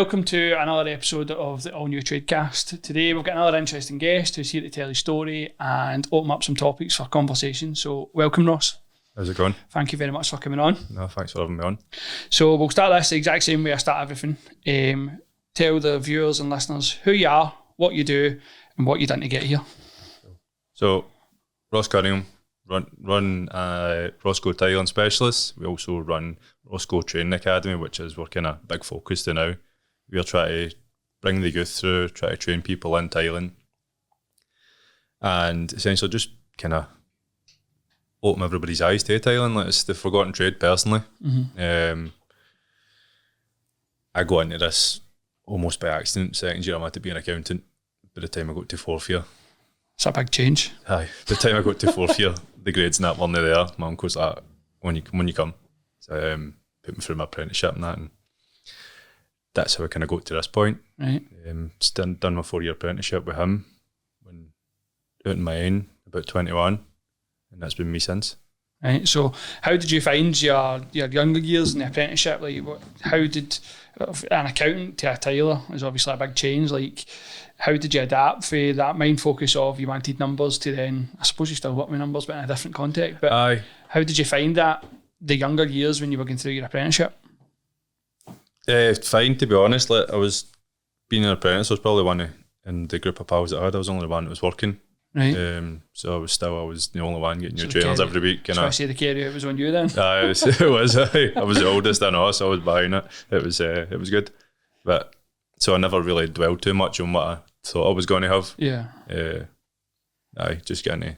welcome to another episode of the ALL NU Tradecast. Today we've got another interesting guest who's here to tell his story and open up some topics for conversation. So welcome, Ross. How's it going? Thank you very much for coming on. No, thanks for having me on. So we'll start this the exact same way I start everything. Tell the viewers and listeners who you are, what you do, and what you've done to get here. So, Ross Cunningham, run Rossco tiling specialist. We also run Rossco Training Academy, which is we're kind of big focus to now. We're trying to bring the youth through, try to train people in tiling, and essentially just kind of open everybody's eyes to tiling. Like, it's the forgotten trade personally. Mm-hmm. I got into this almost by accident. Second year I wanted to be an accountant. By the time I got to fourth year, it's a big change. Aye. By the time I got to fourth year, the grades not weren't there. My uncle's like, when you come. So put me through my apprenticeship and that, and that's how I kind of got to this point. Right. Done my 4-year apprenticeship with him when out on my own, about 21, and that's been me since. Right. So how did you find your younger years in the apprenticeship? Like, how did an accountant to a tiler is obviously a big change. Like, how did you adapt for that mind focus of you wanted numbers to then, I suppose you still work with numbers but in a different context, but Aye. How did you find that the younger years when you were going through your apprenticeship? Fine, to be honest. Like, I was being an apprentice, I was probably one in the group of pals that I had, I was the only one that was working. Right. So I was the only one getting new trainers every week. So I say the carry out was on you then? Aye, it was. I was the oldest I know, so I was buying it. It was good. But so I never really dwelled too much on what I thought I was going to have. Yeah. Just getting to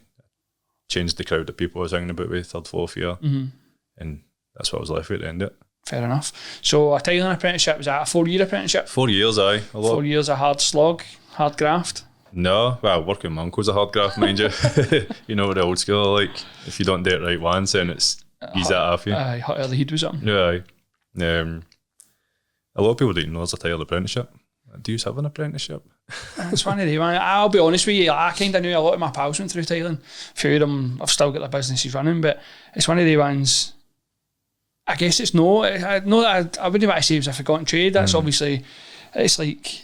change the crowd of people I was hanging about with third, fourth year. Mm-hmm. And that's what I was left with at the end of it. Fair enough. So a tiling apprenticeship, was that a 4-year apprenticeship? 4 years, aye. 4 years a hard slog, hard graft? No, well, working with my uncle's a hard graft, mind you. You know what the old school are like. If you don't do it right once, then it's ease that off you. Aye, hot air the heat was something. Yeah, aye. A lot of people don't know there's a tile apprenticeship. Do you have an apprenticeship? It's one of the ones. I'll be honest with you, I kind of knew a lot of my pals went through tiling. A few of them have still got their businesses running, but it's one of the ones, I guess it's no, I wouldn't want to say it was a forgotten trade. That's obviously, it's like,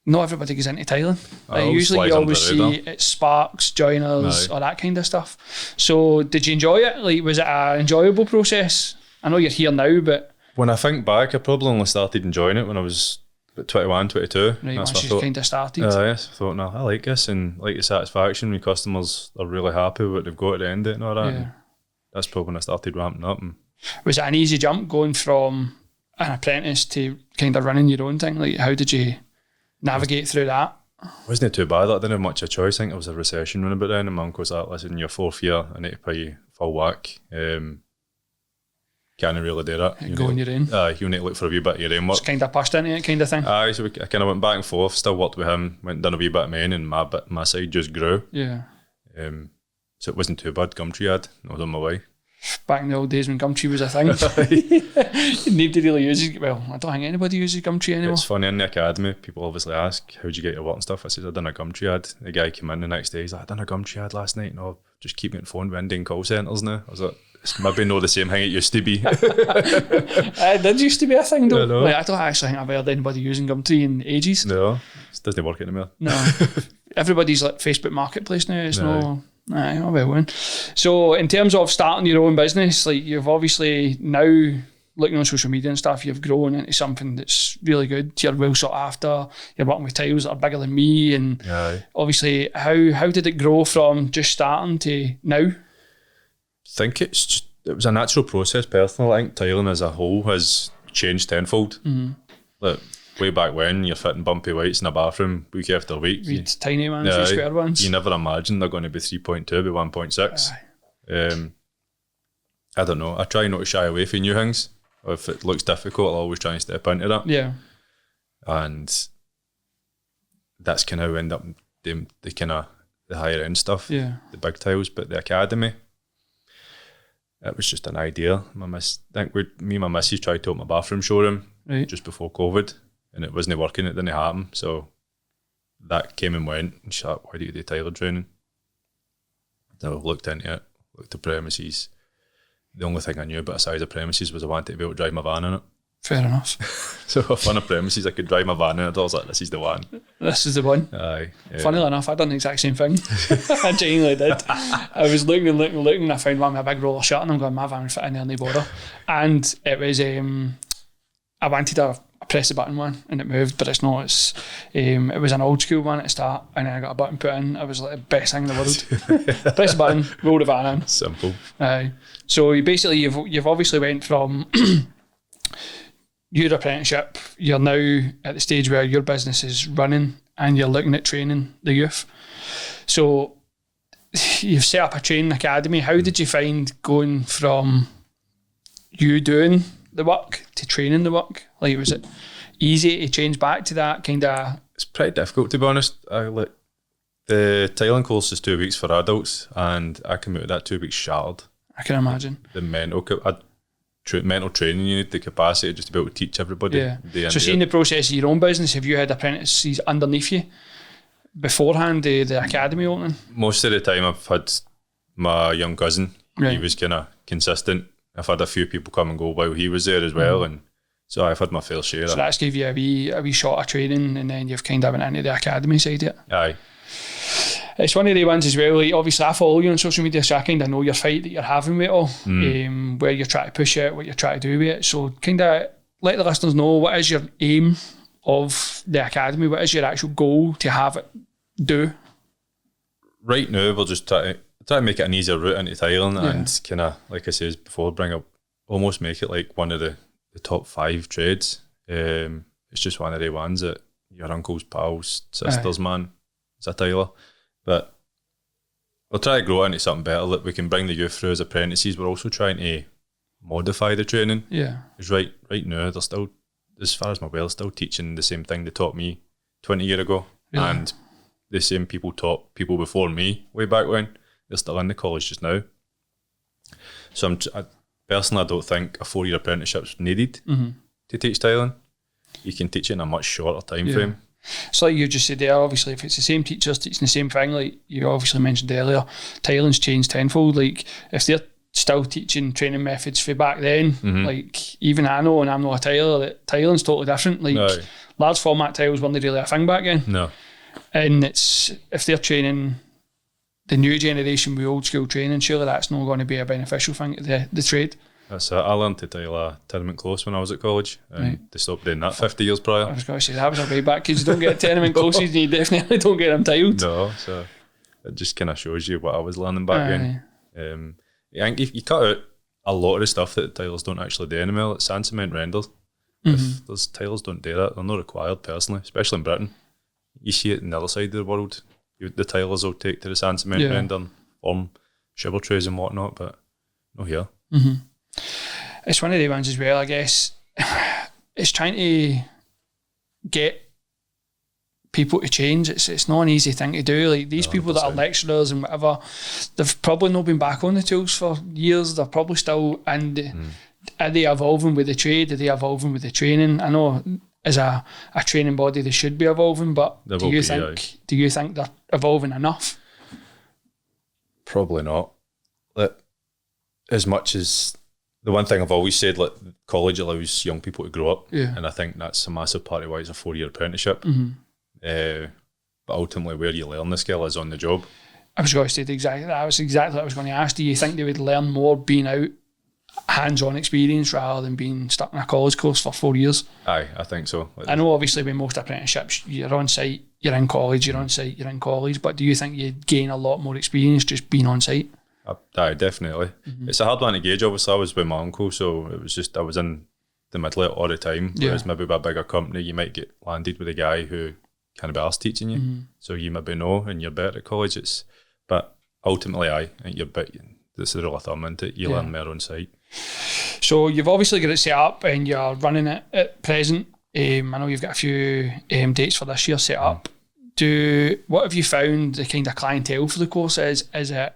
not everybody goes into tiling. Like, usually you always see it's sparks, joiners, or that kind of stuff. So did you enjoy it? Like, was it an enjoyable process? I know you're here now, but... When I think back, I probably only started enjoying it when I was about 21, 22. Right, once you kind of started. Yes, I thought, no, I like this, and like the satisfaction when customers are really happy with what they've got at the end of it and all that. Yeah. And that's probably when I started ramping up. And was it an easy jump going from an apprentice to kind of running your own thing? Like, how did you navigate through that? Wasn't it too bad? I didn't have much of a choice. I think it was a recession running about then, and my uncle was like, listen, your 4th year, I need to pay you full whack. Can't really do that. Go on your own. You need to look for a wee bit of your own work. Just kind of pushed into it kind of thing. So I kind of went back and forth, still worked with him, went and done a wee bit of mine, and my side just grew. Yeah. So it wasn't too bad. Gumtree had, I was on my way. Back in the old days when Gumtree was a thing. Nobody really uses, well, I don't think anybody uses Gumtree anymore. It's funny, in the academy, people obviously ask, how'd you get your work and stuff? I said, I done a Gumtree ad. The guy came in the next day, he's like, I done a Gumtree ad last night. No, just keep getting phoned with Indian call centres now. I was like, it's maybe not the same thing it used to be. It did used to be a thing though. Like, I don't actually think I've heard anybody using Gumtree in ages. No, it doesn't work anymore. No. Everybody's like Facebook Marketplace now. It's no. Aye, oh well one. So in terms of starting your own business, like, you've obviously now, looking on social media and stuff, you've grown into something that's really good. You're well sought after. You're working with tiles that are bigger than me, and obviously, how did it grow from just starting to now? I think it was a natural process personally. I think tiling as a whole has changed tenfold. Mm-hmm. Like, way back when, you're fitting bumpy whites in a bathroom week after week. Tiny ones, square ones. You never imagine they're going to be 3.2 by 1.6. I don't know. I try not to shy away from new things. If it looks difficult, I'll always try and step into that. Yeah. And that's kind of how I end up doing the higher end stuff. Yeah. The big tiles, but the academy, it was just an idea. I think me and my missus tried to open my bathroom showroom just before COVID, and it wasn't working, it didn't happen. So that came and went, and she's like, why do you do tiler training? Then I looked into it, looked at premises. The only thing I knew about a size of premises was I wanted to be able to drive my van in it. Fair enough. So if on a premises I could drive my van in, I was like, this is the one. This is the one. Aye. Yeah. Funnily enough, I done the exact same thing. I genuinely did. I was looking and I found one with a big roller shirt and I'm going, my van would fit in there, no bother. And it was, I wanted a press the button one and it moved, but it's not. It was an old school one at the start and then I got a button put in. It was like the best thing in the world. Press the button, roll the van in. Simple. So you've obviously went from your apprenticeship, you're now at the stage where your business is running and you're looking at training the youth. So you've set up a training academy. How did you find going from you doing the work to training the work? Like, was it easy to change back to that kind of? It's pretty difficult, to be honest. The tiling course is 2 weeks for adults and I came out of that 2 weeks shattered. I can imagine. The mental training you need, the capacity just to be able to teach everybody. Yeah. So seeing the process of your own business, have you had apprentices underneath you beforehand the academy opening? Most of the time I've had my young cousin. Right. He was kind of consistent. I've had a few people come and go while he was there as well, and so I've had my fair share. So that's gave you a wee shot of training, and then you've kind of went into the academy side of it. Aye. It's one of the ones as well, like obviously I follow you on social media, so I kind of know your fight that you're having with it all, where you're trying to push it, what you're trying to do with it. So kind of let the listeners know, what is your aim of the academy? What is your actual goal to have it do? Right now, we'll just try to make it an easier route into tiling and kind of, like I said before, almost make it like one of the top 5 trades. It's just one of the ones that your uncle's pals, sisters, man, is a tiler. But we'll try to grow it into something better that we can bring the youth through as apprentices. We're also trying to modify the training. Yeah. Because right now, they're still, as far as I'm aware, still teaching the same thing they taught me 20 years ago. Really? And the same people taught people before me way back when. They're still in the college just now. So personally, I don't think a 4-year apprenticeship's needed to teach tiling. You can teach it in a much shorter time frame. So like you just said there, obviously if it's the same teachers teaching the same thing, like you obviously mentioned earlier, tiling's changed tenfold. Like if they're still teaching training methods for back then, like even I know, and I'm not a tiler, that tiling's totally different. Like large format tiles weren't really a thing back then. No. And it's, if they're training the new generation with old school training, surely that's not going to be a beneficial thing to the trade. That's it. I learned to tile a tenement close when I was at college, and they stopped doing that 50 years prior. I was going to say that was a way back, because you don't get tenement closes and you definitely don't get them tiled. No, so it just kind of shows you what I was learning back then. I think if you cut out a lot of the stuff that the tilers don't actually do anymore, like sand cement renders. If those tilers don't do that, they're not required personally, especially in Britain. You see it in the other side of the world. The tilers will take to the sand cement render and form shiver trays and whatnot, but not here. It's one of the ones as well, I guess. It's trying to get people to change. It's not an easy thing to do. Like these people that are lecturers and whatever, they've probably not been back on the tools for years. They're probably still in the, are they evolving with the trade? Are they evolving with the training? I know as a training body they should be evolving, but do you think they're evolving enough? Probably not. Like, as much as the one thing I've always said, like college allows young people to grow up, and I think that's a massive part of why it's a 4-year apprenticeship. But ultimately, where you learn the skill is on the job. I was going to say exactly that. That was exactly what I was going to ask. Do you think they would learn more being out, hands-on experience, rather than being stuck in a college course for 4 years? Aye, I think so. I know obviously with most apprenticeships, you're on site, you're in college, you're on site, you're in college, but do you think you'd gain a lot more experience just being on site? Aye, definitely. It's a hard one to gauge. Obviously, I was with my uncle, so it was just I was in the middle of it all the time. Whereas maybe with a bigger company, you might get landed with a guy who can't be arsed teaching you. So you maybe know, and you're better at college. But ultimately, I think that's the rule of thumb, isn't it? You learn more on site. So you've obviously got it set up, and you're running it at present. I know you've got a few dates for this year set up. What have you found the kind of clientele for the course is? Is it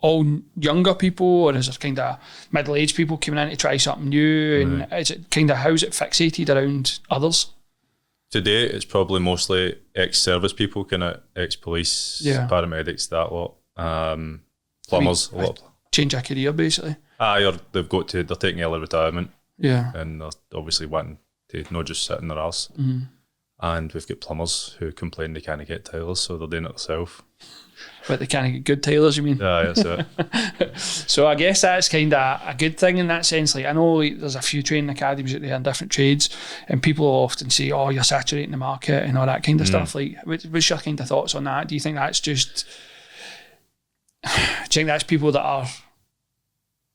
all younger people, or is it kind of middle-aged people coming in to try something new? And is it kind of, how's it fixated around others? Today, it's probably mostly ex-service people, kind of ex-police, paramedics, that lot, plumbers. A lot. Change a career, basically. They're taking early retirement. Yeah. And they're obviously wanting to not just sit in their arse. And we've got plumbers who complain they can't get tilers, so they're doing it themselves. But they can't get good tailors, you mean? Yeah, that's it. So I guess that's kind of a good thing in that sense. Like, I know like, there's a few training academies out there in different trades, and people often say, "Oh, you're saturating the market" and all that kind of stuff. Like, what's your kind of thoughts on that? Do you think that's just? Do you think that's people that are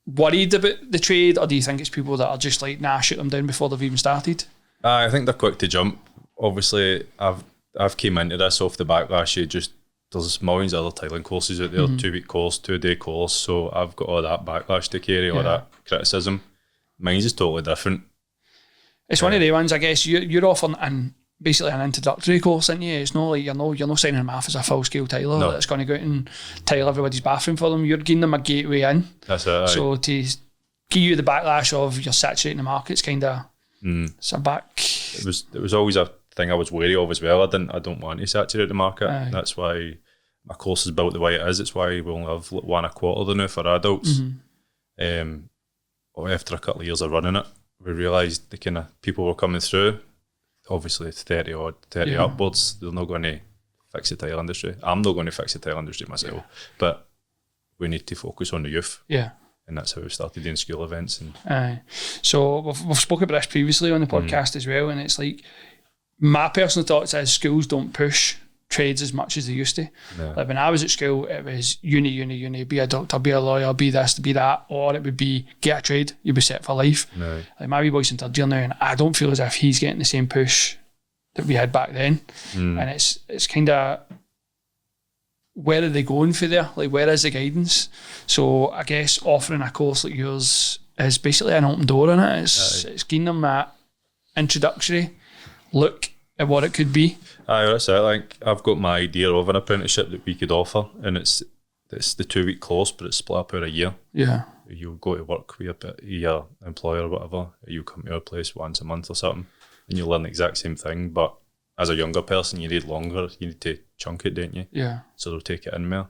worried about the trade, or do you think it's people that are just like, nah, shoot them down before they've even started? I think they're quick to jump. Obviously, I've came into this off the backlash. There's millions of other tiling courses out there, 2-week course, 2-day course. So I've got all that backlash to carry, all that criticism. Mine's is totally different. It's one of the ones, I guess, you're offering basically an introductory course, aren't you? It's not like you're not signing them off as a full-scale tiler that's going to go out and tile everybody's bathroom for them. You're giving them a gateway in. That's it. So to give you the backlash of you're saturating the market, it's kind of it's a back. It was always a thing I was wary of as well. I don't want to saturate the market. That's why my course is built the way it is. It's why we only have 1 1/4 now for adults. After a couple of years of running it, we realised the kind of people were coming through. Obviously, it's 30 upwards. They're not going to fix the tile industry. I'm not going to fix the tile industry myself, but we need to focus on the youth. Yeah. And that's how we started doing school events. So we've spoken about this previously on the podcast as well, and it's like, my personal thoughts is schools don't push trades as much as they used to. No. Like when I was at school, it was uni, be a doctor, be a lawyer, be this, be that, or it would be get a trade, you'd be set for life. No. Like my wee boy's in 3rd year now, and I don't feel as if he's getting the same push that we had back then. And it's kind of, where are they going for there? Like, where is the guidance? So I guess offering a course like yours is basically an open door in it. It's giving them that introductory look at what it could be. That's it. Like, I've got my idea of an apprenticeship that we could offer, and it's the 2-week course, but it's split up over a year. Yeah. You go to work with your employer or whatever, you come to our place once a month or something, and you learn the exact same thing, but as a younger person, you need longer. You need to chunk it, don't you? Yeah. So they'll take it in more.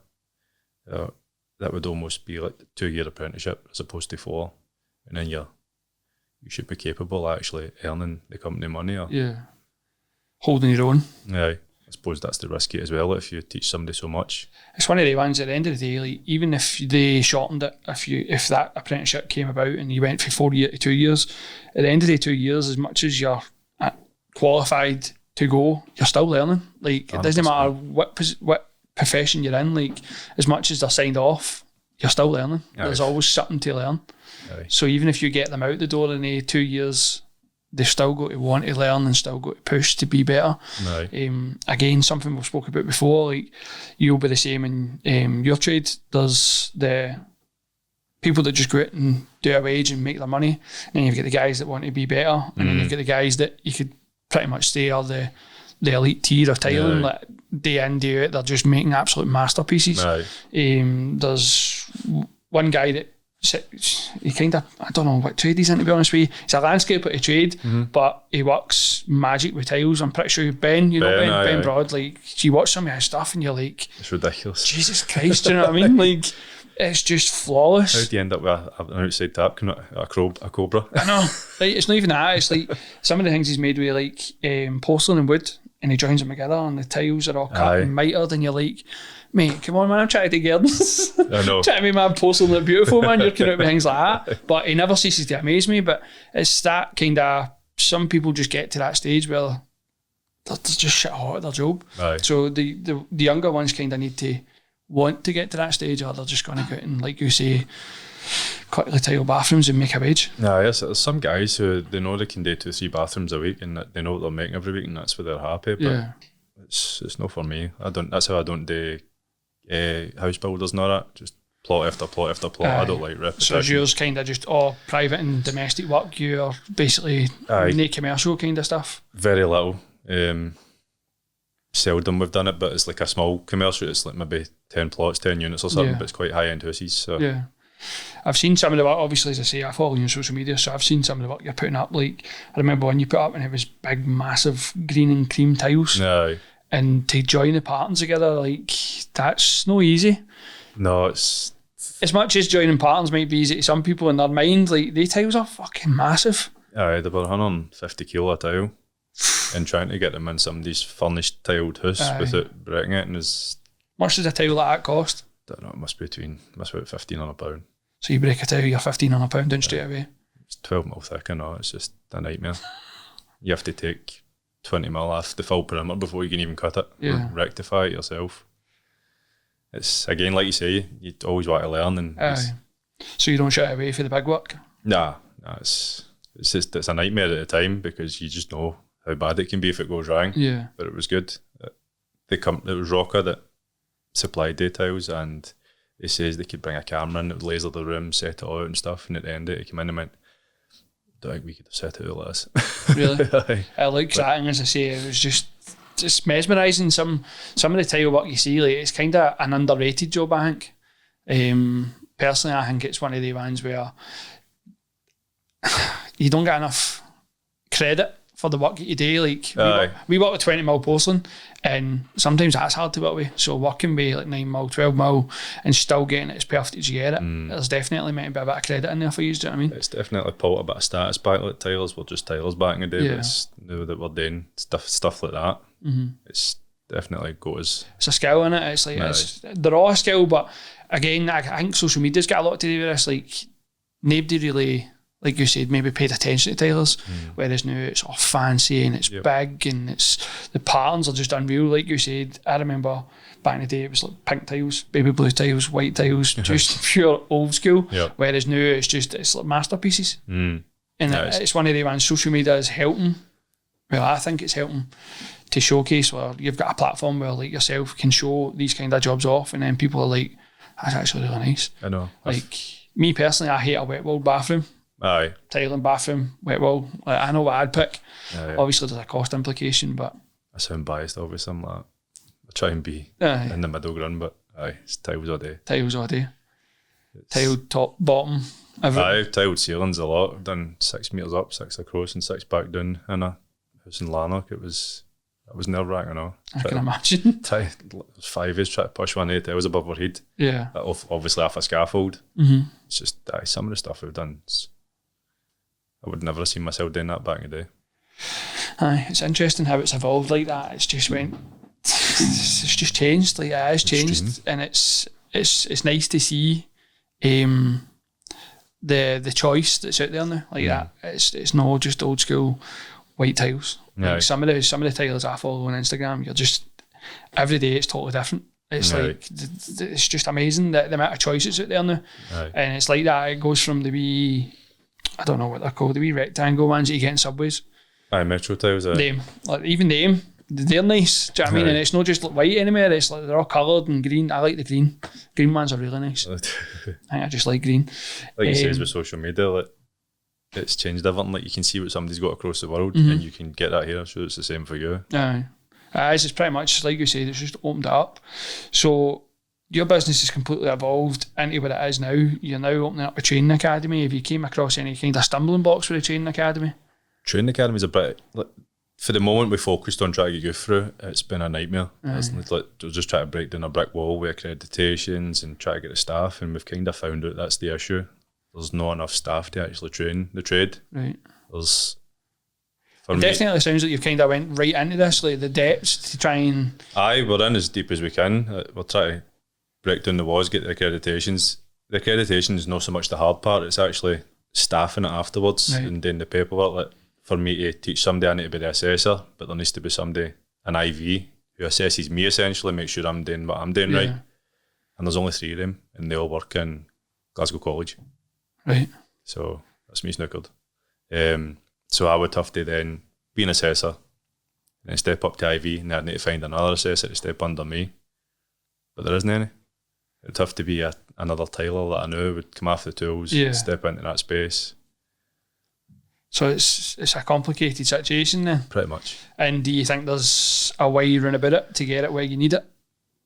That would almost be like a 2-year apprenticeship as opposed to 4, and then you should be capable of actually earning the company money. Holding your own. Yeah, I suppose that's the risk as well if you teach somebody so much. It's one of the ones at the end of the day, like, even if they shortened it, if that apprenticeship came about and you went from 4 years to 2 years, at the end of the 2 years, as much as you're qualified to go, you're still learning. Like, it doesn't matter what profession you're in, like, as much as they're signed off, you're still learning. There's always something to learn. So even if you get them out the door in 2 years, they've still got to want to learn and still got to push to be better. Again, something we've spoken about before, like, you'll be the same in your trade. There's the people that just go out and do a wage and make their money, and then you've got the guys that want to be better, and then you've got the guys that you could pretty much say are the elite tier of tiling. Like, day in, day out, they're just making absolute masterpieces. There's one guy that he kind of, I don't know what trade he's in, to be honest with you. He's a landscaper to trade, but he works magic with tiles. I'm pretty sure Ben Broad, like, you watch some of his stuff and you're like, it's ridiculous. Jesus Christ, do you know what I mean? Like, it's just flawless. How do you end up with an outside tap, a cobra? I know. Like, it's not even that. It's like some of the things he's made with, like, porcelain and wood, and he joins them together, and the tiles are all cut and mitered, and you're like, mate, come on, man, I'm trying to do gardens. I know. Trying to make my porcelain look beautiful, man. You're coming out with things like that. But he never ceases to amaze me. But it's that kind of, some people just get to that stage where they're just shit hot at their job. So the younger ones kind of need to want to get to that stage, or they're just going to go out and, like you say, quickly tile bathrooms and make a wage. Yes, there's some guys who they know they can do 2-3 bathrooms a week, and they know what they're making every week, and that's where they're happy. But it's not for me. That's how I don't do house builders and all that. Just plot after plot after plot. I don't like repetition. So yours kind of just all private and domestic work. You're basically no commercial kind of stuff. Very little. Seldom we've done it, but it's like a small commercial. It's like maybe 10 plots, 10 units or something, but it's quite high-end houses. So I've seen some of the work, obviously, as I say, I follow you on social media, so I've seen some of the work you're putting up. Like, I remember when you put up and it was big, massive green and cream tiles. And to join the patterns together, like, that's no easy. No, it's as much as joining patterns might be easy to some people in their mind, like, they tiles are fucking massive. Aye, they were 150 kilo a tile, and trying to get them in somebody's furnished tiled house without breaking it, and is much does a tile like that cost? I don't know, it must be about £1,500. So you break a tile, you're £1,500 down straight away. It's 12 mil thick, I know, it's just a nightmare. You have to take 20 mil off the full perimeter before you can even cut it, or rectify it yourself. It's, again, like you say, you always want to learn. And so you don't shy away for the big work? Nah, it's a nightmare at the time, because you just know how bad it can be if it goes wrong. Yeah. But it was good. It was Rossco that supplied details, and he says they could bring a camera in, it would laser the room, set it all out and stuff, and at the end of it, he came in and went, don't think we could have set it all this. Really? I like that, as I say, it was just mesmerising. Some of the tile work you see, like, it's kind of an underrated job, I think. Personally, I think it's one of the ones where you don't get enough credit for the work that you do. Like, we work with 20 mil porcelain, and sometimes that's hard to work with. So working with like 9 mil, 12 mil, and still getting it as perfect as you get it, there's definitely meant to be a bit of credit in there for you, do you know what I mean? It's definitely pulled a bit of status back. Like, tilers were just tilers back in the day, but it's now that we're doing stuff like that, it's definitely goes. It's a skill, innit? It's like, they're all a skill, but again, I think social media's got a lot to do with this. Like, nobody really, like you said, maybe paid attention to tilers, whereas now it's all fancy and it's big, and it's the patterns are just unreal. Like you said, I remember back in the day it was like pink tiles, baby blue tiles, white tiles, just pure old school. Whereas now it's like masterpieces, and it's one of the ones social media is helping. Well, I think it's helping to showcase, where you've got a platform where like yourself can show these kind of jobs off, and then people are like, that's actually really nice. I know. Like me personally, I hate a wet walled bathroom. Aye. Tiling bathroom, wet wall. Like, I know what I'd pick. Obviously, there's a cost implication, but I sound biased, obviously. I'm like, I try and be in the middle ground, but it's tiles all day. Tiles all day. Tiled top, bottom. I've tiled ceilings a lot. I've done 6 metres up, 6 across, and 6 back down in a house in Larnock. It was nerve-wracking, I can imagine. It was 5 years trying to push one 8 hours above our head. Yeah. Obviously off a scaffold. It's just some of the stuff we've done. I would never have seen myself doing that back in the day. Aye, it's interesting how it's evolved like that. It's just just changed. Like, it has changed, and it's nice to see the choice that's out there now. Like that, it's not just old school white tiles. Like some of the tiles I follow on Instagram, you're just every day it's totally different. It's like it's just amazing the amount of choices out there now, and it's like that. It goes from the wee, I don't know what they're called, the wee rectangle ones that you get in Subways. Aye, Metro tiles. Them, like even them, they're nice. Do you know what I mean? And it's not just like white anymore. It's like they're all coloured and green. I like the green. Green ones are really nice. I think I just like green. Like you say, with social media, like, it's changed everything. Like, you can see what somebody's got across the world, and you can get that here. So it's the same for you. Aye, it's pretty much like you said. It's just opened it up. So your business has completely evolved into what it is now. You're now opening up a training academy. Have you came across any kind of stumbling blocks with a training academy? Training academy is a bit, like, for the moment we focused on trying to get you through. It's been a nightmare. It's like we're just trying to break down a brick wall with accreditations and try to get the staff, and we've kind of found out that's the issue. There's not enough staff to actually train the trade. Right. It definitely sounds like you've kind of went right into this, like the depths to try and. Aye, we're in as deep as we can. We're trying to break down the walls, get the accreditations. The accreditation is not so much the hard part, it's actually staffing it afterwards and doing the paperwork. Like, for me to teach somebody, I need to be the assessor, but there needs to be somebody, an IV, who assesses me essentially, make sure I'm doing what I'm doing right. And there's only 3 of them, and they all work in Glasgow College. Right. So that's me snookered. So I would have to then be an assessor and then step up to IV, and then I'd need to find another assessor to step under me. But there isn't any. It'd have to be another tiler that I knew would come off the tools, step into that space. So it's a complicated situation then? Pretty much. And do you think there's a way you run about it to get it where you need it?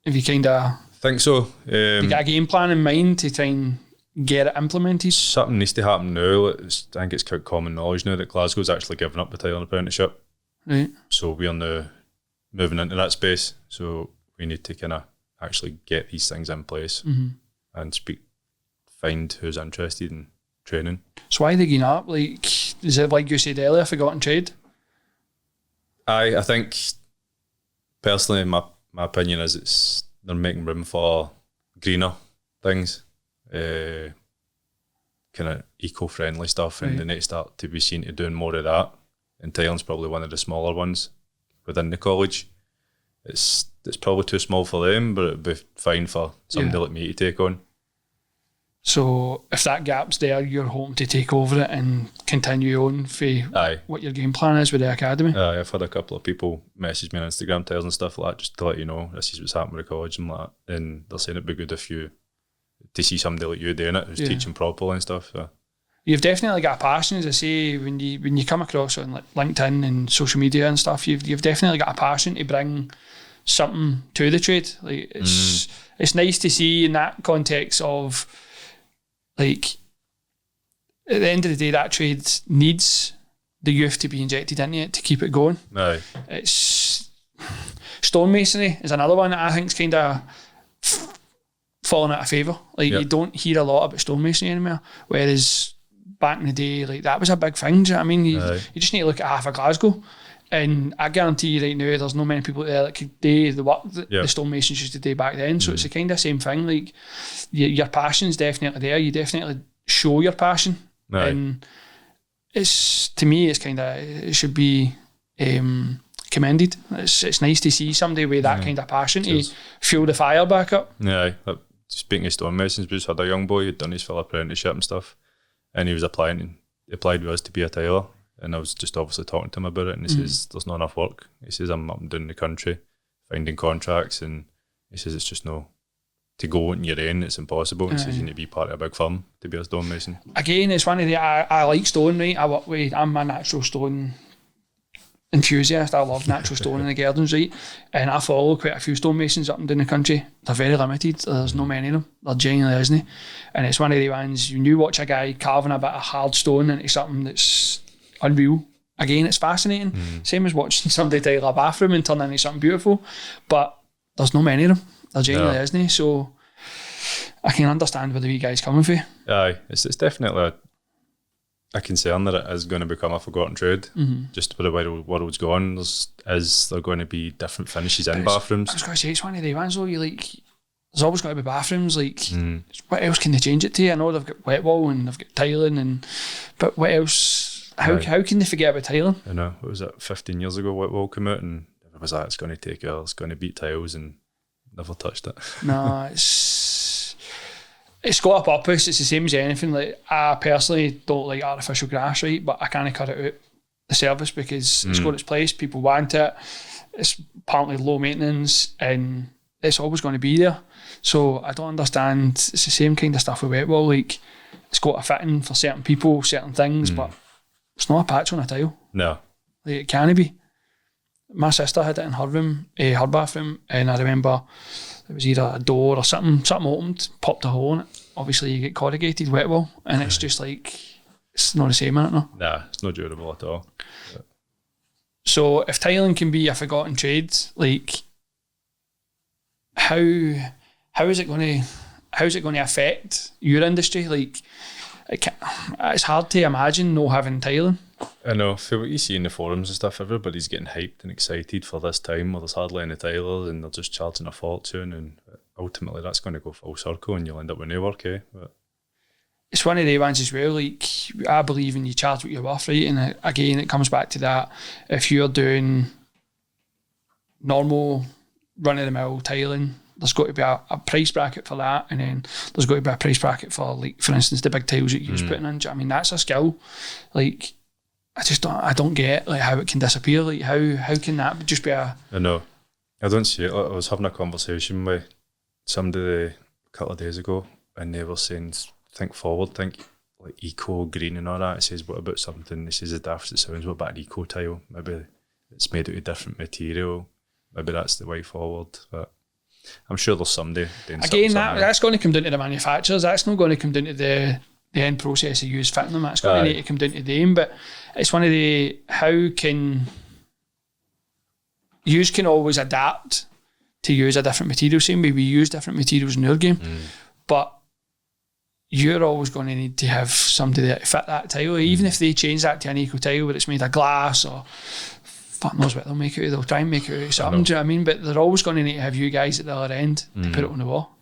If you kind of... think so. You got a game plan in mind to try and get it implemented? Something needs to happen now. I think it's quite common knowledge now that Glasgow's actually given up the tiling apprenticeship. Right. So we're now moving into that space. So we need to kind of actually get these things in place and speak find who's interested in training. So why are they getting up? Like, is it like you said earlier, forgotten trade? I think personally, my opinion is they're making room for greener things, kind of eco-friendly stuff, and they need to start to be seen to doing more of that. And Thailand's probably one of the smaller ones within the college. It's probably too small for them, but it'd be fine for somebody like me to take on. So if that gap's there, you're hoping to take over it and continue on for what your game plan is with the academy? I've had a couple of people message me on Instagram, tales and stuff like that, just to let you know this is what's happening with the college and like that. And they're saying it'd be good to see somebody like you doing it, who's teaching properly and stuff. So. You've definitely got a passion, as I say, when you come across on like LinkedIn and social media and stuff. You've definitely got a passion to bring something to the trade. Like it's nice to see in that context of, like, at the end of the day, that trade needs the youth to be injected into it to keep it going. Aye. It's stonemasonry is another one that I think is kind of falling out of favour. Like you don't hear a lot about stonemasonry anymore, whereas back in the day, like that was a big thing. Do you know what I mean? You just need to look at half of Glasgow, and I guarantee you right now, there's no many people there that could do the work that the stonemasons used to do back then. So it's the kind of same thing. Like your passion's definitely there. You definitely show your passion, and it's, to me, it's kind of, it should be commended. It's nice to see somebody with that kind of passion to fuel the fire back up. Yeah, speaking of stonemasons, we just had a young boy who'd done his full apprenticeship and stuff, and he was applied with us to be a tailor, and I was just obviously talking to him about it, and he says there's not enough work. He says I'm up and down the country finding contracts, and he says it's just no, to go on your own, it's impossible. He says you need to be part of a big firm to be a stonemason. Again, it's one of the, I like stone, right? I'm a natural stone enthusiast. I love natural stone in the gardens, right? And I follow quite a few stonemasons up and down the country. They're very limited. There's no many of them. There genuinely isn't. And it's one of the ones, when you watch a guy carving a bit of hard stone into something that's unreal, again, it's fascinating. Same as watching somebody tile a bathroom and turn into something beautiful. But there's no many of them. There genuinely isn't. So I can understand where the wee guy's coming from. Aye, it's definitely a concern that it is going to become a forgotten trade. Just with the way the world's gone, is there going to be different finishes in bathrooms? I was going to say, it's one of the ones though, there's always got to be bathrooms, what else can they change it to? I know they've got wet wall and they've got tiling, but what else? How can they forget about tiling? I know, what was it, 15 years ago wet wall came out, and it was like, it's going to take hours, it's going to beat tiles, and never touched it. No, it's got a purpose. It's the same as anything. Like, I personally don't like artificial grass, right? But I can't cut it out the service because it's got its place. People want it. It's apparently low maintenance and it's always going to be there. So I don't understand. It's the same kind of stuff with wet wall. Like, it's got a fitting for certain people, certain things, but it's not a patch on a tile. No. Like, it can't be. My sister had it in her room, her bathroom, and I remember it was either a door or something opened, popped a hole in it. Obviously, you get corrugated wet wall, and it's just like, it's not the same in it, no? Nah, it's not durable at all. Yeah. So if tiling can be a forgotten trade, like, how is it going to affect your industry? Like, it's hard to imagine no having tiling. I know, for what you see in the forums and stuff, everybody's getting hyped and excited for this time where there's hardly any tilers and they're just charging a fortune, and ultimately that's going to go full circle and you'll end up with no work, But it's one of the ones as well, like, I believe in you charge what you're worth, right? And again, it comes back to that. If you're doing normal run-of-the-mill tiling, there's got to be a price bracket for that, and then there's got to be a price bracket for, like, for instance, the big tiles that you're putting in. I mean, that's a skill. Like, I don't get, like, how it can disappear. Like, how can that just be a... I know. I don't see it. I was having a conversation with somebody a couple of days ago, and they were saying, think forward, think like eco, green and all that. It says, what about something? It says, as daft as it sounds, what about an eco tile? Maybe it's made out of different material. Maybe that's the way forward. But I'm sure there's somebody doing again, that's going to come down to the manufacturers. That's not going to come down to the end process of use fitting them. That's going to need to come down to them. But it's one of the, how can you can always adapt to use a different material. Same way we use different materials in our game. But you're always going to need to have somebody there to fit that tile. Even if they change that to an eco tile where it's made of glass or fuck knows what they'll make it. They'll try and make it out of something. Do you know what I mean? But they're always going to need to have you guys at the other end to put it on the wall.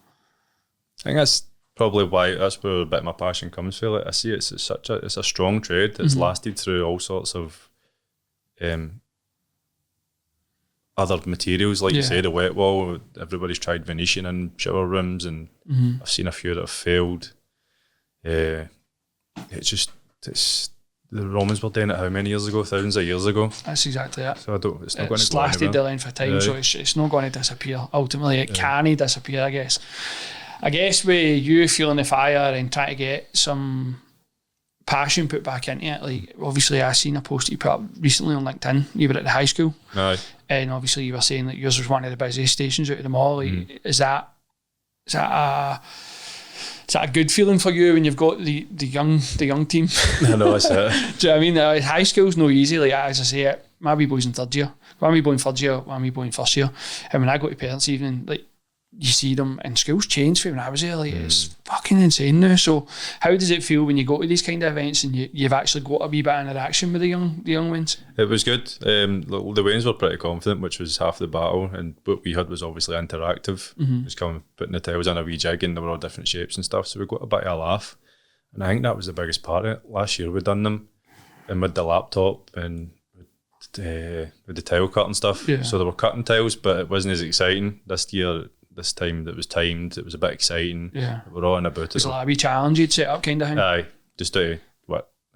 I think that's probably why that's where a bit of my passion comes from. Like I see it's a strong trade that's lasted through all sorts of other materials, like you say, the wet wall. Everybody's tried Venetian in shower rooms, and I've seen a few that have failed. It's the Romans were doing it how many years ago? Thousands of years ago. That's exactly it. So it's not going to go lasted anywhere. the length of time, so it's not going to disappear. Ultimately, it can disappear, I guess. I guess with you feeling the fire and trying to get some passion put back into it, like obviously I seen a post that you put up recently on LinkedIn. You were at the high school, and obviously you were saying that yours was one of the busiest stations out of them all. Like, is that a good feeling for you when you've got the young team? I know, that's it. Do you know what I mean? High school's no easy. Like as I say, my wee boy's in third year, one wee boy in third year, one wee boy in first year. And when I go to parents' evening, like you see them, and school's changed from when I was there. Like it's fucking insane now. So how does it feel when you go to these kind of events and you've actually got a wee bit of interaction with the young ones? It was good. The Waynes were pretty confident, which was half the battle, and what we had was obviously interactive. Just coming, putting the tiles in a wee jig, and they were all different shapes and stuff, so we got a bit of a laugh. And I think that was the biggest part of it. Last year we done them, and with the laptop and with the tile cut and stuff, so they were cutting tiles, but it wasn't as exciting. This time that was timed, it was a bit exciting. We're all in about it. It's like a wee challenge you'd set up kind of thing. Aye, just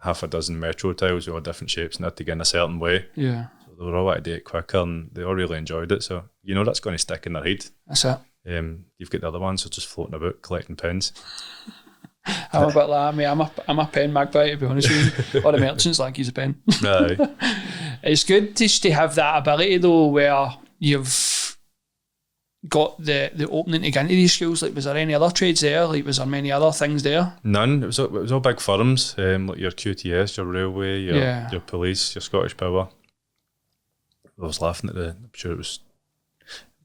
half a dozen metro tiles with all different shapes and had to get in a certain way. Yeah. So they were all wanting to do it quicker, and they all really enjoyed it. So that's going to stick in their head. That's it. You've got the other ones, so just floating about collecting pens. I'm a bit like me. I'm a pen magpie, to be honest with you. All the merchants like use a pen. Aye. It's good to have that ability though, where you've got the opening to get into these schools. Like, was there any other trades there? Like, was there many other things there? None. It was all big firms, like your QTS, your railway, your police, your Scottish Power. I was laughing at I'm sure it was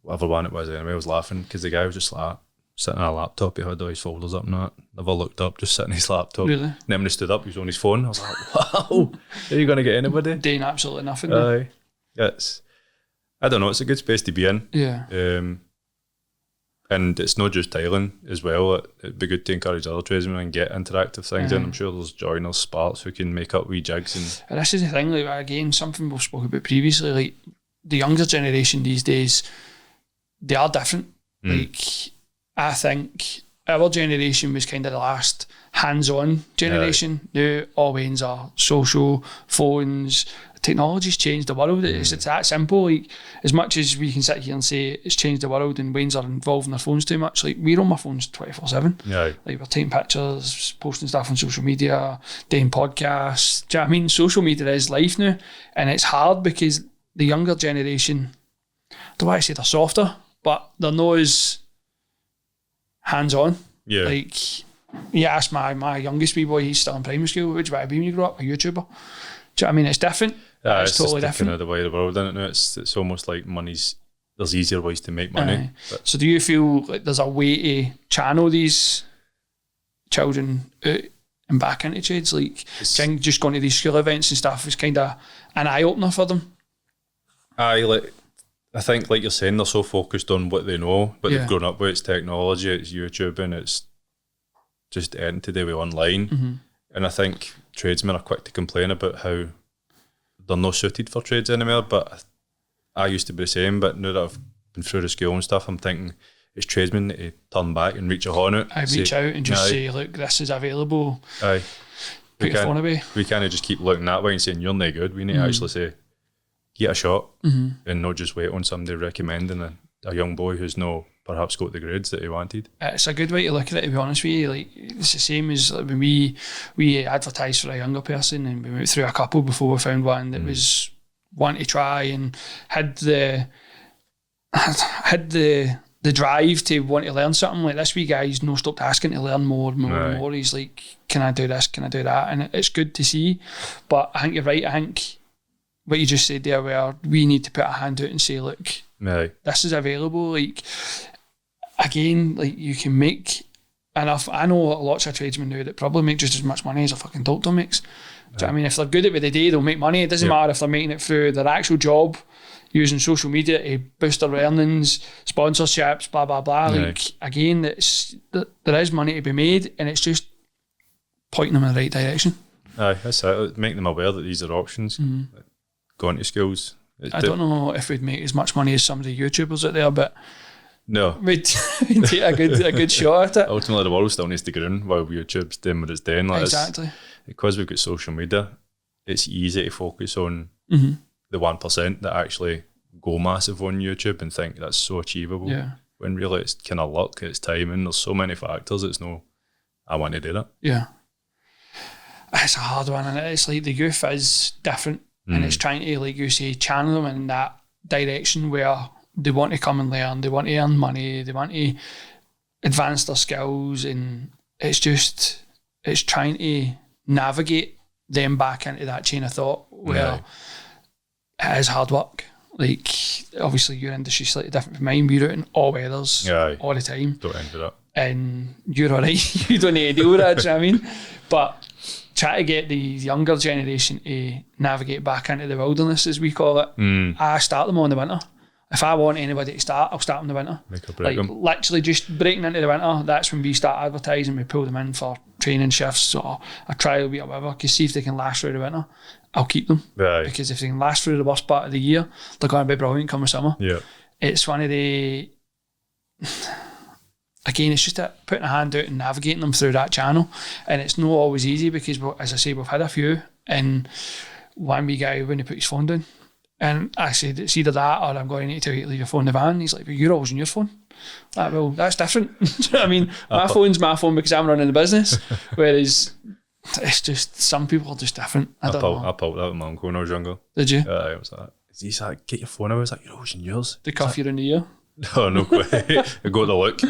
whatever one it was anyway. I was laughing because the guy was just like sitting on a laptop. He had all his folders up and that. Never looked up, just sitting on his laptop. Really? And then when he stood up, he was on his phone. I was like, wow, are you going to get anybody? Doing absolutely nothing. Aye. I don't know, it's a good space to be in. Yeah. And it's not just tiling as well. It'd be good to encourage other tradesmen and get interactive things in. I'm sure there's joiners, sparks who can make up wee jigs. And this is the thing, like, again, something we've spoken about previously, like the younger generation these days, they are different. Like, I think our generation was kind of the last hands-on generation. Now all Waynes are social, phones. Technology's changed the world. It's that simple. Like, as much as we can sit here and say it's changed the world and Waynes are involved in their phones too much, like we're on my phones 24/7. Yeah. Like we're taking pictures, posting stuff on social media, doing podcasts. Do you know what I mean? Social media is life now, and it's hard because the younger generation, I don't want to say they're softer, but they're not as hands-on. Yeah. Like, you ask my youngest wee boy, he's still in primary school, what do you want to be when you grow up? A YouTuber? Do you know what I mean? It's different. It's totally different. Kind of the way of the world, isn't it? Now it's almost like there's easier ways to make money. So do you feel like there's a way to channel these children out and back into trades? Like, just going to these school events and stuff is kind of an eye-opener for them? I think, like you're saying, they're so focused on what they know, what they've grown up with. It's technology, it's YouTube, and it's just anything to do with online. And I think tradesmen are quick to complain about how they're not suited for trades anymore, but I used to be the same. But now that I've been through the school and stuff, I'm thinking it's tradesmen to turn back and reach a horn out. Reach out and just say, look, this is available. Put your phone away. We can't just keep looking that way and saying you're no good. We need to actually say, get a shot, and not just wait on somebody recommending a young boy who's no perhaps got the grades that he wanted. It's a good way to look at it, to be honest with you. Like, it's the same as when we advertised for a younger person, and we went through a couple before we found one that was wanting to try and had the drive to want to learn something. Like, this wee guy's no stopped asking to learn more and more. He's like, can I do this? Can I do that? And it's good to see. But I think you're right. I think what you just said there, where we need to put a hand out and say, look, this is available. Like, again, like, you can make And I know lots of tradesmen now that probably make just as much money as a fucking doctor makes. Do you know what I mean? If they're good at what they do, they'll make money. It doesn't matter if they're making it through their actual job, using social media to boost their earnings, sponsorships, blah, blah, blah. Like, again, there is money to be made, and it's just pointing them in the right direction. Aye, that's it. Make them aware that these are options. Like, go into schools. I don't know if we'd make as much money as some of the YouTubers out there, but no, we'd take a good shot at it. Ultimately, the world still needs to grow while YouTube's doing what it's doing. Like, exactly. Because we've got social media, it's easy to focus on the 1% that actually go massive on YouTube and think that's so achievable. Yeah. When really it's kind of luck, it's timing. There's so many factors. It's no, I want to do that. Yeah. It's a hard one, and it's like the youth is different, and it's trying to, like you say, channel them in that direction where they want to come and learn, they want to earn money, they want to advance their skills, and it's trying to navigate them back into that chain of thought where it is hard work. Like, obviously your industry's slightly different from mine. We're out in all weathers all the time. Don't envy that. And you're alright. You don't need to deal with that, do you know what I mean? But try to get the younger generation to navigate back into the wilderness, as we call it. I start them on the winter. If I want anybody to start, I'll start them in the winter. Make a break them. Literally just breaking into the winter, that's when we start advertising. We pull them in for training shifts or a trial week or whatever, because see if they can last through the winter. I'll keep them. Right. Because if they can last through the worst part of the year, they're going to be brilliant come summer. Yeah. It's one of the... Again, it's just putting a hand out and navigating them through that channel. And it's not always easy because, as I say, we've had a few. And one wee guy, when he put his phone down, and I said, it's either that or I'm going to need to leave your phone in the van. He's like, but you're always on your phone. Like, well, that's different. Do you know what I mean? My phone's my phone because I'm running the business. Whereas it's just, some people are just different. I don't know. I pulled that with my uncle when I was younger. Did you? Yeah, I was like, he's like, get your phone out. I was like, you're always in yours. The cuff you in the ear. No, no quite. I got the look.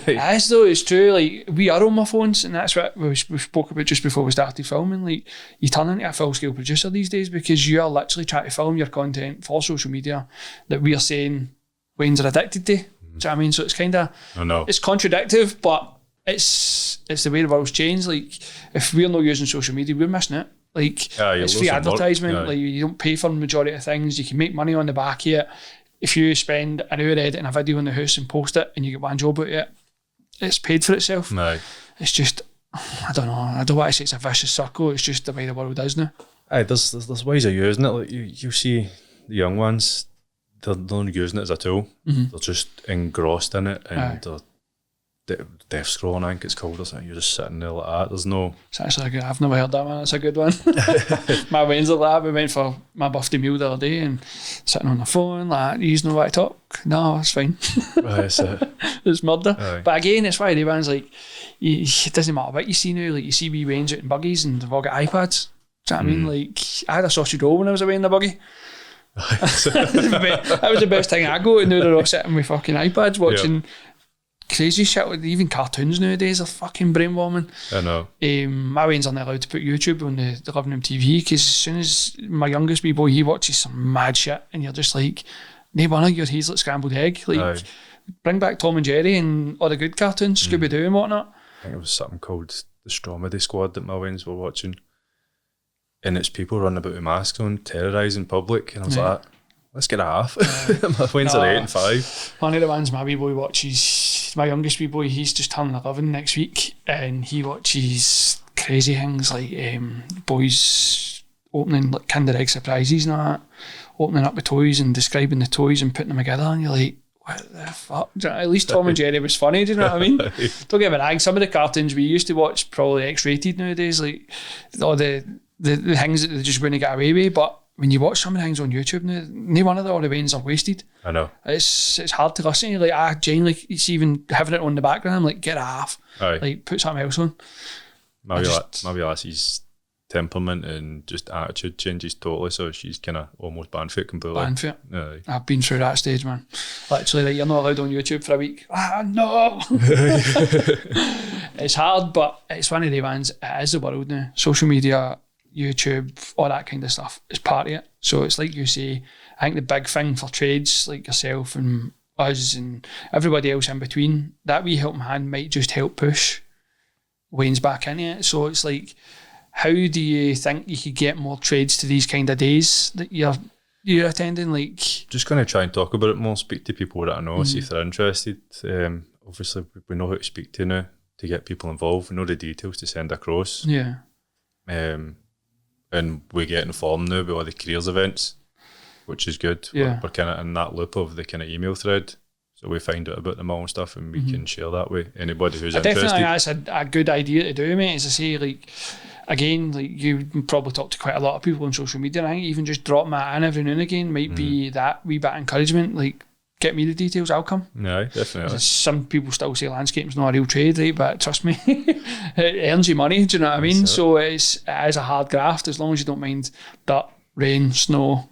Yes, though, it's true. Like, we are on my phones, and that's what we spoke about just before we started filming. Like, you turn into a full-scale producer these days because you are literally trying to film your content for social media that we are saying Wayne's are addicted to. Do you know what I mean? So it's kind of, it's contradictive, but it's the way the world's changed. Like, if we're not using social media, we're missing it. Like, it's free advertisement. Like, you don't pay for the majority of things. You can make money on the back of it. If you spend an hour editing a video in the house and post it and you get one job out of it, it's paid for itself. Aye. It's just, I don't know, I don't want to say it's a vicious circle, it's just the way the world is now. Aye, there's ways of using it. Like, you see the young ones, they're not using it as a tool. They're just engrossed in it, and they're death scrolling, I think it's called, or something. You're just sitting there like that. There's no... It's actually good. I've never heard that one. It's a good one. My Wayne's are like that. We went for my birthday meal the other day and sitting on the phone like, you know what to talk? No, it's fine. It's murder. Aye. But again, it's why everyone's like, it doesn't matter what you see now. Like, you see wee Wayne's out in buggies and they've all got iPads. Do you know what I mean? Like, I had a sausage roll when I was away in the buggy. That was the best thing I go, and now they're all sitting with fucking iPads watching crazy shit. Even cartoons nowadays are fucking brainwarming. I know. My Wayne's aren't allowed to put YouTube on the living room TV because as soon as my youngest wee boy, he watches some mad shit and you're just like, no one of your he's like scrambled egg. Like, bring back Tom and Jerry and all the good cartoons, Scooby-Doo and whatnot. I think it was something called the Stromedy Squad that my Wayne's were watching, and it's people running about with masks on, terrorising public, and I was like, let's get a half. My Wayne's are 8 and 5. One of the ones my wee boy watches, my youngest wee boy, he's just turning 11 next week, and he watches crazy things like boys opening like Kinder Egg surprises and all that, opening up the toys and describing the toys and putting them together, and you're like, what the fuck? At least Tom and Jerry was funny, do you know what I mean? Don't get me wrong, some of the cartoons we used to watch probably X-rated nowadays, like all the things that they just wouldn't get away with, but when you watch some of the things on YouTube now, no one of the Waynes are wasted. I know. It's hard to listen to. Like, I genuinely, it's even having it on the background, I'm like, get it off. Aye. Like, put something else on. Maybe Lassie's temperament and just attitude changes totally, so she's kind of almost banned for it completely. Banned for it. Aye. I've been through that stage, man. Literally, like, you're not allowed on YouTube for a week. No! It's hard, but it's one of the ones, it is the world now. Social media, YouTube, all that kind of stuff is part of it. So it's like you say, I think the big thing for trades like yourself and us and everybody else in between, that wee helping hand might just help push Wayne's back into it. So it's like, how do you think you could get more trades to these kind of days that you're attending? Like, just going to try and talk about it more, speak to people that I know, see if they're interested. Obviously, we know who to speak to now to get people involved. We know the details to send across. Yeah. And we get informed now about all the careers events, which is good. Yeah. We're kind of in that loop of the kind of email thread. So we find out about them all and stuff, and we can share that with anybody who's interested. Definitely, that's a good idea to do, mate. As I say, like, again, like, you probably talk to quite a lot of people on social media. I think even just dropping that in every now and again might be that wee bit of encouragement. Like, get me the details, I'll come. No, definitely. Some people still say landscaping's not a real trade, right? But trust me, it earns you money. Do you know what I mean? So it is a hard graft, as long as you don't mind dirt, rain, snow,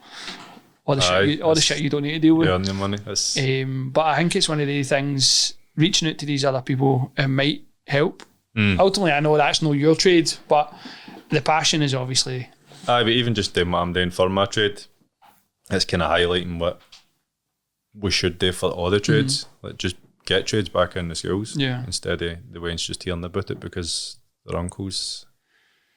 all the shit you don't need to deal with. You earn your money. But I think it's one of the things, reaching out to these other people, it might help. Ultimately, I know that's not your trade, but the passion is obviously. But even just doing what I'm doing for my trade, it's kind of highlighting what we should do for all the trades. Like, just get trades back in the schools instead of the Waynes just hearing about it because their uncle's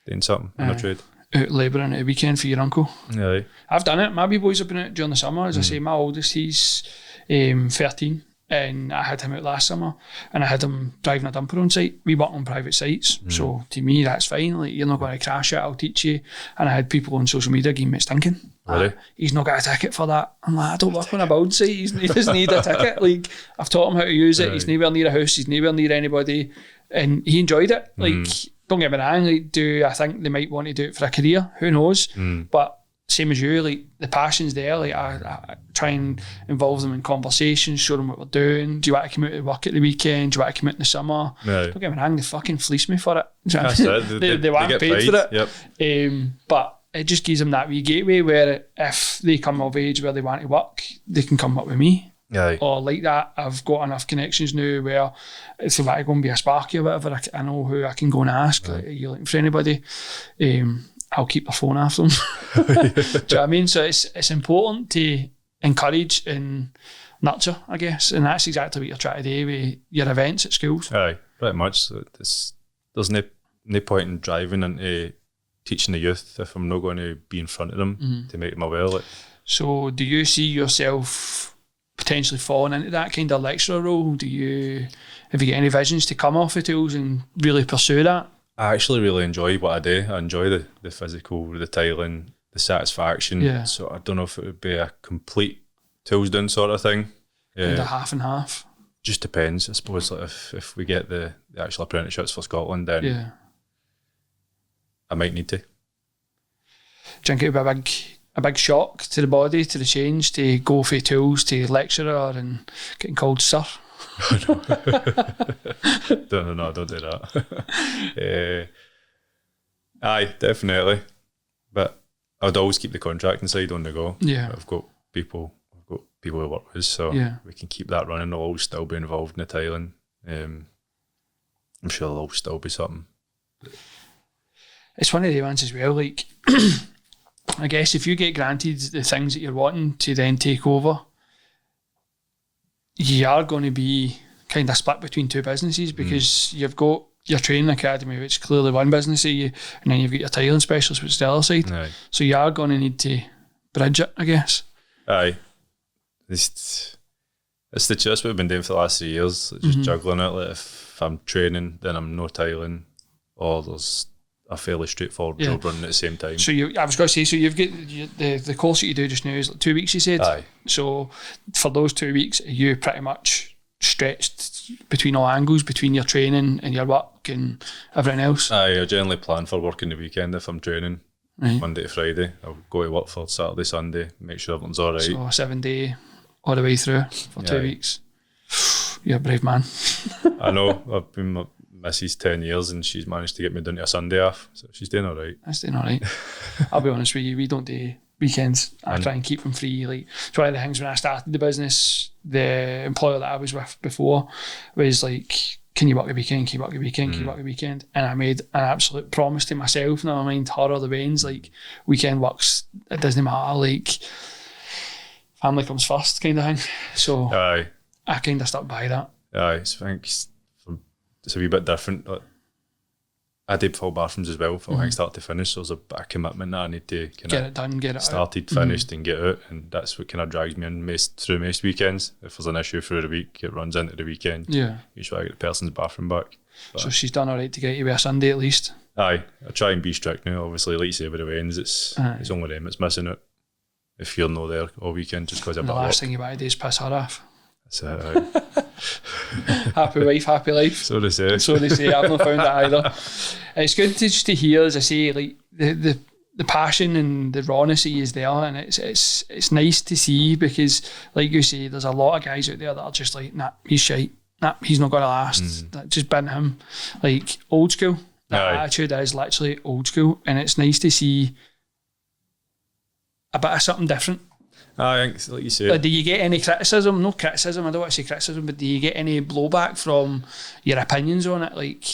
doing something in a trade. Out labouring at a weekend for your uncle. Yeah. I've done it. My wee boys have been out during the summer. As I say, my oldest, he's 13, and I had him out last summer, and I had him driving a dumper on site. We work on private sites, so to me that's fine. Like, you're not going to crash it, I'll teach you. And I had people on social media giving me stinking. Really? He's not got a ticket for that. I'm like, I don't work on a build site. He doesn't need a ticket. Like, I've taught him how to use it. He's nowhere near a house. He's nowhere near anybody, and he enjoyed it. Like, don't get me wrong. Like, do I think they might want to do it for a career? Who knows? But same as you, like, the passion's there. Like, I try and involve them in conversations, show them what we're doing. Do you want to come out to work at the weekend? Do you want to come out in the summer? No. Don't get me wrong, they fucking fleece me for it. That's it. They want get paid paid for it. Yep. But it just gives them that wee gateway where if they come of age where they want to work, they can come up with me. Aye. Or like that, I've got enough connections now where if they want to go and be a sparky or whatever, I know who I can go and ask. Like, are you looking for anybody? I'll keep the phone off them. Do you know what I mean? So it's important to encourage and nurture, I guess, and that's exactly what you're trying to do with your events at schools. Aye, pretty much. There's no point in driving into teaching the youth if I'm not going to be in front of them to make them aware. Like. So do you see yourself potentially falling into that kind of lecturer role? Have you got any visions to come off the tools and really pursue that? I actually really enjoy what I do. I enjoy the physical, the tiling, the satisfaction. Yeah. So I don't know if it would be a complete tools done sort of thing. And a half and half. Just depends, I suppose. Like if we get the actual apprenticeships for Scotland, then I might need to. Do you think it would be a big shock to the body, to the change, to go from tools to lecturer and getting called sir? No, don't do that. Aye, definitely. But I'd always keep the contracting side on the go. Yeah. I've got people who work with, so we can keep that running. They'll always still be involved in the tiling. I'm sure there'll always still be something. It's one of the ones as well, like, I guess if you get granted the things that you're wanting to then take over, you are going to be kind of split between two businesses because you've got your training academy, which is clearly one business of you, and then you've got your tiling specialist, which is the other side. Aye. So you are going to need to bridge it, I guess. Aye. It's what we've been doing for the last 3 years, just juggling it. Like, if I'm training, then I'm no tiling, or there's a fairly straightforward job running at the same time. So I was going to say, so you've got the course that you do just now is like 2 weeks, you said? Aye. So for those 2 weeks, you pretty much stretched between all angles, between your training and your work and everything else? Aye, I generally plan for working the weekend if I'm training. Right. Monday to Friday. I'll go to work for Saturday, Sunday, make sure everything's all right. So 7 day all the way through for 2 weeks. You're a brave man. I know. I've been with Missus 10 years and she's managed to get me down to a Sunday off, so she's doing all right. That's doing all right. I'll be honest with you, we don't do weekends. I try and keep them free. Like, it's one of the things when I started the business, the employer that I was with before was like, can you work a weekend? Can you work a weekend? Can you work a weekend? And I made an absolute promise to myself, never mind her or the Waynes, like, weekend works, it doesn't matter. Like, family comes first kind of thing. So Aye. I kind of stuck by that. Aye, so I think it's a wee bit different. Like, I did full bathrooms as well, from start to finish, so there's a bit of commitment that I need to kind Get it done, get it started, finished, and get out, and that's what kind of drags me in through most weekends. If there's an issue through the week, it runs into the weekend. Yeah. Usually I get the person's bathroom back. But so she's done alright to get you by a Sunday at least. Aye, I try and be strict now. Obviously, like you say, with the weddings, it's only them that's missing it. If you're not there all weekend just because of the bad last luck. thing you want to do is piss her off. That's it, aye. Happy wife, happy life. So they say. So they say. I've not found that either. It's good to just to hear, as I say, like the passion and the rawness is there, and it's nice to see, because, like you say, there's a lot of guys out there that are just like, nah, he's shite. Nah, he's not going to last. Just bin him. Like, old school. That attitude is literally old school, and it's nice to see a bit of something different. I think, like you say. Do you get any criticism? No criticism, I don't want to say criticism, but do you get any blowback from your opinions on it? Like,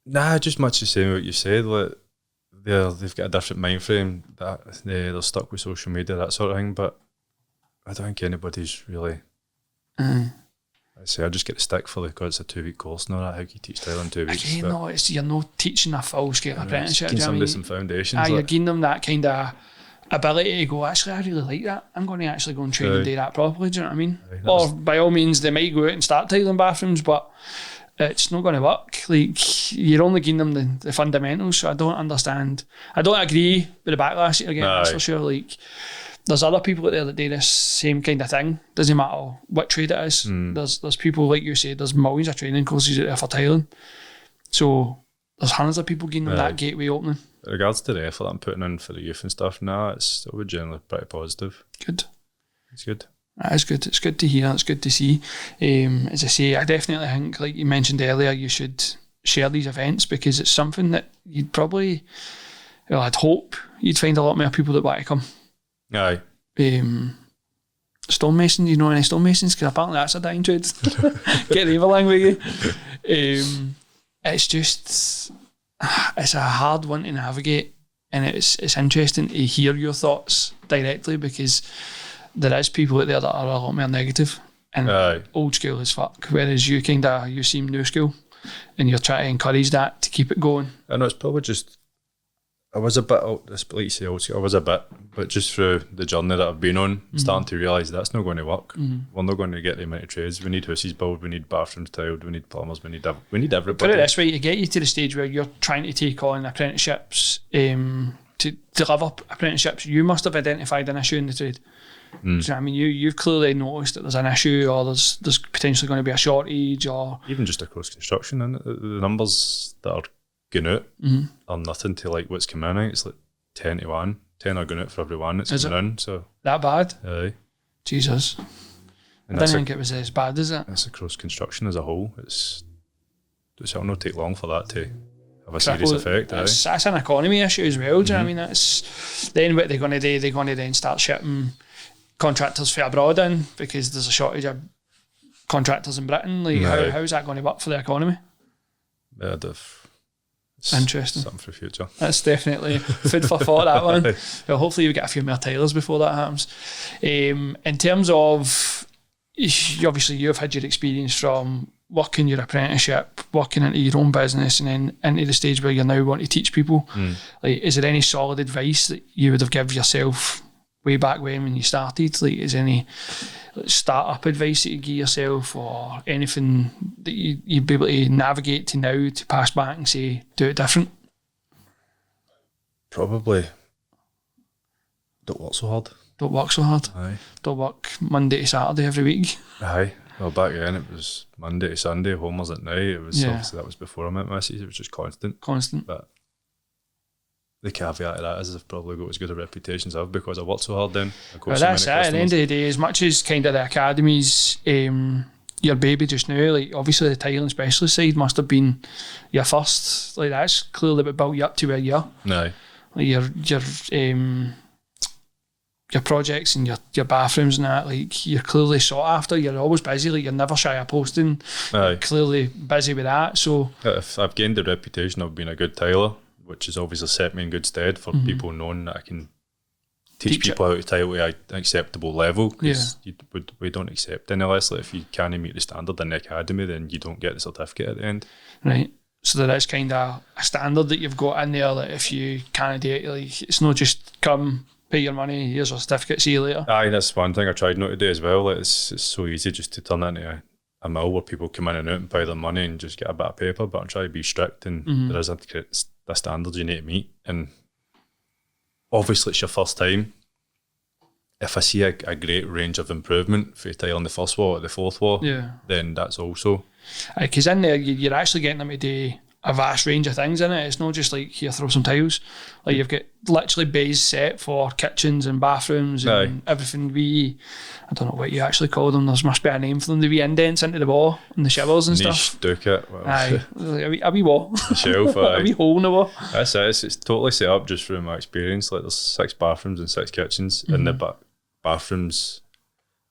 nah, just much the same what you said. Like, they've got a different mind frame, that they're stuck with social media, that sort of thing. But I don't think anybody's really. I say I just get the stick for it because it's a 2-week course and all that. How can you teach tile in 2 weeks? Again, no, you're not teaching a full scale apprenticeship. Giving somebody some foundations. You're giving them that kind of ability to go, actually, I really like that. I'm going to actually go and train and do that properly. Do you know what I mean? Or by all means, they might go out and start tiling bathrooms, but it's not going to work. Like, you're only giving them the fundamentals. So I don't understand. I don't agree with the backlash again. That's for sure. Like, there's other people out there that do this same kind of thing. Doesn't matter what trade it is. There's people, like you say, there's millions of training courses out there for tiling. So there's hundreds of people giving them that gateway opening. In regards to the effort I'm putting in for the youth and stuff, it's still generally pretty positive. Good. It's good. That is good. It's good to hear. It's good to see. As I say, I definitely think, like you mentioned earlier, you should share these events, because it's something that you'd probably, well, I'd hope you'd find a lot more people that want to come. Aye. Stonemason, you know any stonemasons? Because apparently that's a dying trade. Get the evil language. It's just, it's a hard one to navigate, and it's interesting to hear your thoughts directly, because there is people out there that are a lot more negative and old school as fuck, whereas you seem new school, and you're trying to encourage that to keep it going. I know it's probably just, I was a bit, like you say, old school, I was a bit, but just through the journey that I've been on, starting to realise that's not going to work. We're not going to get the amount of trades. We need houses built, we need bathrooms tiled, we need plumbers, we need everybody. Put it this way, to get you to the stage where you're trying to take on apprenticeships, to deliver apprenticeships, you must have identified an issue in the trade. So, I mean, you've clearly noticed that there's an issue, or there's potentially going to be a shortage, or even just across construction, and the numbers that are going out are nothing to like what's coming in. It's like 10 to 1. 10 are going out for every one that's coming in. So that bad? Aye. Jesus. I didn't think it was as bad as it. It's across construction as a whole. It'll not take long for that to have a serious effect. That's an economy issue as well. Do you know what I mean? That's then what they're going to do. They're going to then start shipping contractors from abroad in, because there's a shortage of contractors in Britain. Like, how is that going to work for the economy? Yeah, interesting. Something for the future. That's definitely food for thought, that one. Well, hopefully we get a few more tailors before that happens. In terms of, obviously you've had your experience from working your apprenticeship, working into your own business, and then into the stage where you now want to teach people. Like, is there any solid advice that you would have given yourself way back when you started? Like, is there any start-up advice that you give yourself, or anything that you'd be able to navigate to now to pass back and say, do it different? Probably don't work so hard. Don't work so hard. Aye. Don't work Monday to Saturday every week. Aye. Well, back then it was Monday to Sunday, home was at night. It was obviously, that was before I met Mrs. It was just constant. But the caveat to that is I've probably got as good a reputation as I've, because I worked so hard then. Well, that's it. At the end of the day, as much as kind of the academies, your baby just now, like obviously the tiling specialist side must have been your first. Like, that's clearly what built you up to where you are. Aye. Like your projects and your bathrooms and that, like, you're clearly sought after. You're always busy. Like, you're never shy of posting. Aye. Clearly busy with that. So if I've gained the reputation of being a good tiler, which has obviously set me in good stead for people knowing that I can teach people how to tile to an acceptable level, because we don't accept any less. Like, if you can't meet the standard in the academy, then you don't get the certificate at the end. Right. So there is kind of a standard that you've got in there that if you can't do it, like, it's not just come, pay your money, here's your certificate, see you later. Aye, that's one thing I tried not to do as well. Like, it's so easy just to turn into a mill where people come in and out and pay their money and just get a bit of paper, but I'm trying to be strict, and there is a standard you need to meet. And obviously it's your first time. If I see a great range of improvement for tiling the first wall or the fourth wall, then that's also... Because in there, you're actually getting them to do a vast range of things in it. It's not just like, here, throw some tiles. Like, you've got literally bays set for kitchens and bathrooms and everything. I don't know what you actually call them. There must be a name for them. The wee indents into the wall and the showers and niche stuff. Ducat. Well, aye, a wee wall. A shelf, a wee hole in the wall. That's it. It's totally set up just from my experience. Like, there's 6 bathrooms and 6 kitchens, and the bathrooms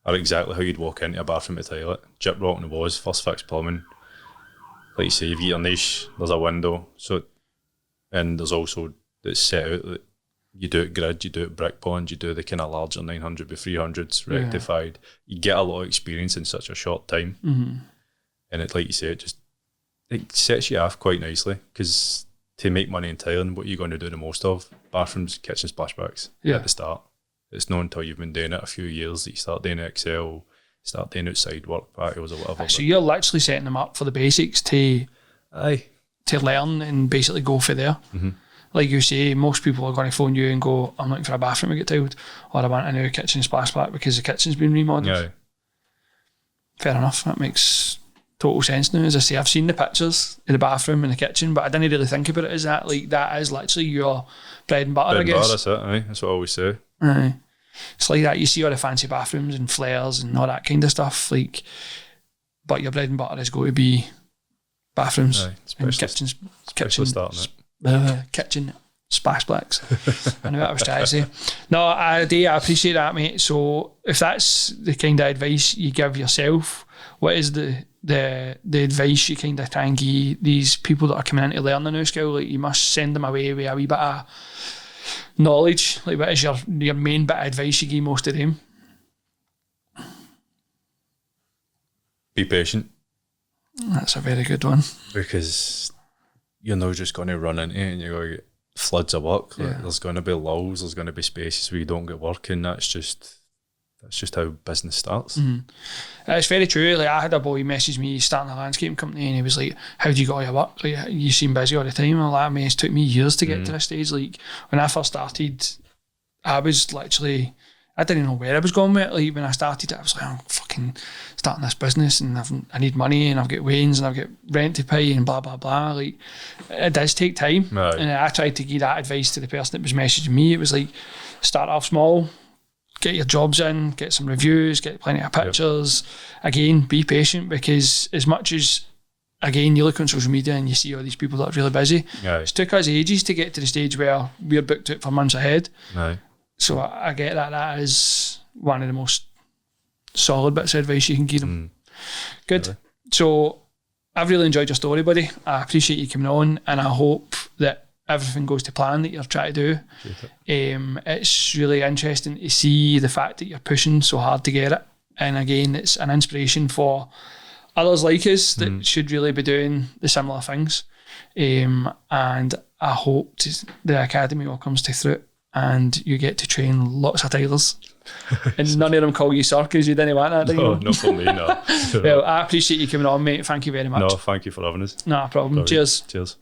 are exactly how you'd walk into a bathroom to tile it. Gyp rock in the walls, first fix plumbing. Like you say, you've got your niche, there's a window, and there's also, it's set out that you do it grid, you do it brick pond, you do the kind of larger 900 by 300s rectified. You get a lot of experience in such a short time. And it, like you say, it sets you off quite nicely, because to make money in tiling, what you're going to do the most of, bathrooms, kitchen splashbacks at the start. It's not until you've been doing it a few years that you start doing Excel, start doing outside work patios or whatever. So you're literally setting them up for the basics to learn and basically go for there. Like you say, most people are going to phone you and go, I'm looking for a bathroom to get tiled, or I want a new kitchen splashback because the kitchen's been remodelled. Fair enough, that makes total sense now. As I say, I've seen the pictures of the bathroom and the kitchen, but I didn't really think about it as that. Like, that is literally your bread and butter, I guess. That's it, aye. That's what I always say. Aye. It's like that. You see all the fancy bathrooms and flares and all that kind of stuff, like, but your bread and butter is going to be bathrooms and kitchens. Kitchen splashbacks. I know what I was trying to say. No, I appreciate that, mate. So if that's the kind of advice you give yourself, what is the advice you kind of try and give these people that are coming in to learn the new skill? Like, you must send them away with a wee bit of knowledge. Like, what is your main bit of advice you give most of them? Be patient. That's a very good one. Because you're not just going to run into it and you're going to get floods of work. Like, there's going to be lulls, there's going to be spaces where you don't get work, and that's just how business starts. It's very true. Like, I had a boy message me starting a landscaping company, and he was like, how do you get all your work? Like, you seem busy all the time. And like, it took me years to get to this stage. Like, when I first started, I was literally, I didn't know where I was going with it. Like, when I started, I was like, I'm fucking starting this business, and I need money, and I've got wains, and I've got rent to pay, and blah, blah, blah. Like, it does take time. And I tried to give that advice to the person that was messaging me. It was like, start off small, get your jobs in, get some reviews, get plenty of pictures. Again, be patient, because as much as, again, you look on social media and you see all these people that are really busy, it's took us ages to get to the stage where we're booked out for months ahead. So I get that is one of the most solid bits of advice you can give them. Good. Really? So I've really enjoyed your story, buddy. I appreciate you coming on, and I hope that everything goes to plan that you're trying to do. It's really interesting to see the fact that you're pushing so hard to get it, and again, it's an inspiration for others like us that should really be doing the similar things. And I hope the academy all comes to fruit and you get to train lots of tilers. And none of them call you sir because you didn't want that, do you? No, not for me, no. Well, I appreciate you coming on, mate. Thank you very much. No, thank you for having us. No problem. Cheers. Cheers.